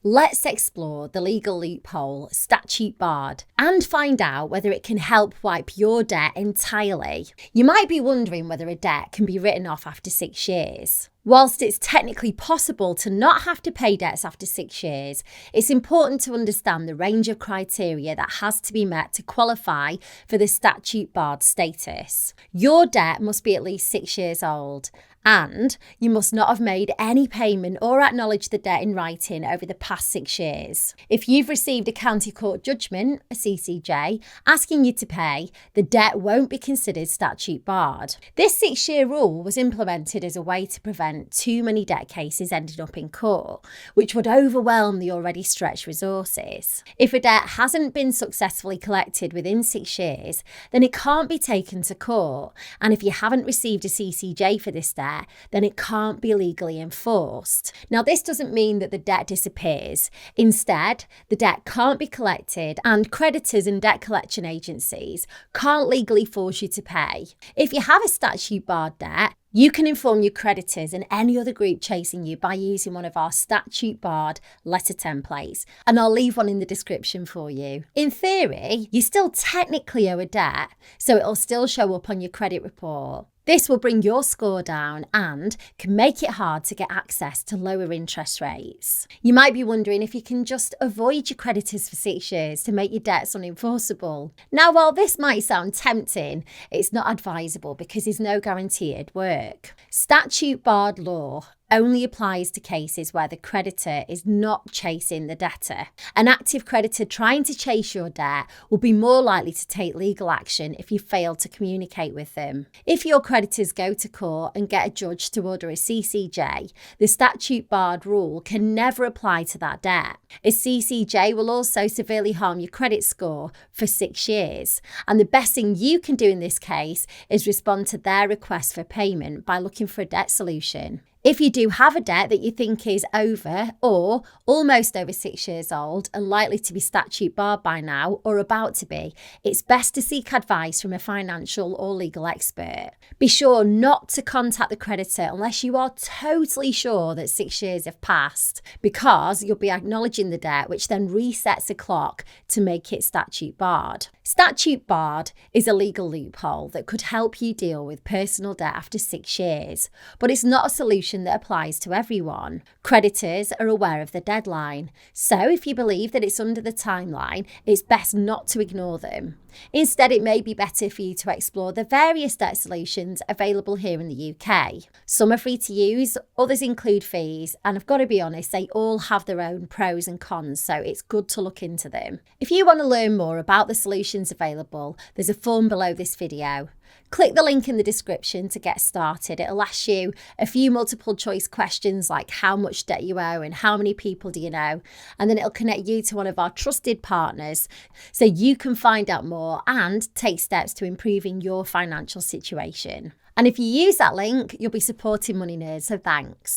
Let's explore the legal loophole, statute barred, and find out whether it can help wipe your debt entirely. You might be wondering whether a debt can be written off after 6 years. Whilst it's technically possible to not have to pay debts after 6 years, it's important to understand the range of criteria that has to be met to qualify for the statute barred status. Your debt must be at least 6 years old, and you must not have made any payment or acknowledged the debt in writing over the past 6 years. If you've received a county court judgment, a CCJ, asking you to pay, the debt won't be considered statute barred. This 6-year rule was implemented as a way to prevent too many debt cases ending up in court, which would overwhelm the already stretched resources. If a debt hasn't been successfully collected within 6 years, then it can't be taken to court, and if you haven't received a CCJ for this debt, then it can't be legally enforced. Now, this doesn't mean that the debt disappears. Instead, the debt can't be collected, and creditors and debt collection agencies can't legally force you to pay. If you have a statute barred debt, you can inform your creditors and any other group chasing you by using one of our statute barred letter templates, and I'll leave one in the description for you. In theory, you still technically owe a debt, so it'll still show up on your credit report. This will bring your score down and can make it hard to get access to lower interest rates. You might be wondering if you can just avoid your creditors for 6 years to make your debts unenforceable. Now, while this might sound tempting, it's not advisable because there's no guarantee it'd work. Statute barred law only applies to cases where the creditor is not chasing the debtor. An active creditor trying to chase your debt will be more likely to take legal action if you fail to communicate with them. If your creditors go to court and get a judge to order a CCJ, the statute barred rule can never apply to that debt. A CCJ will also severely harm your credit score for 6 years, and the best thing you can do in this case is respond to their request for payment by looking for a debt solution. If you do have a debt that you think is over or almost over 6 years old and likely to be statute barred by now or about to be, it's best to seek advice from a financial or legal expert. Be sure not to contact the creditor unless you are totally sure that 6 years have passed, because you'll be acknowledging the debt, which then resets the clock to make it statute barred. Statute barred is a legal loophole that could help you deal with personal debt after 6 years, but it's not a solution that applies to everyone. Creditors are aware of the deadline, so if you believe that it's under the timeline, it's best not to ignore them. Instead, it may be better for you to explore the various debt solutions available here in the UK. Some are free to use, others include fees, and I've got to be honest, they all have their own pros and cons, so it's good to look into them. If you want to learn more about the solutions available, there's a form below this video. Click the link in the description to get started. It'll ask you a few multiple choice questions like how much debt you owe and how many people do you know, and then it'll connect you to one of our trusted partners so you can find out more and take steps to improving your financial situation. And if you use that link, you'll be supporting MoneyNerd, so thanks.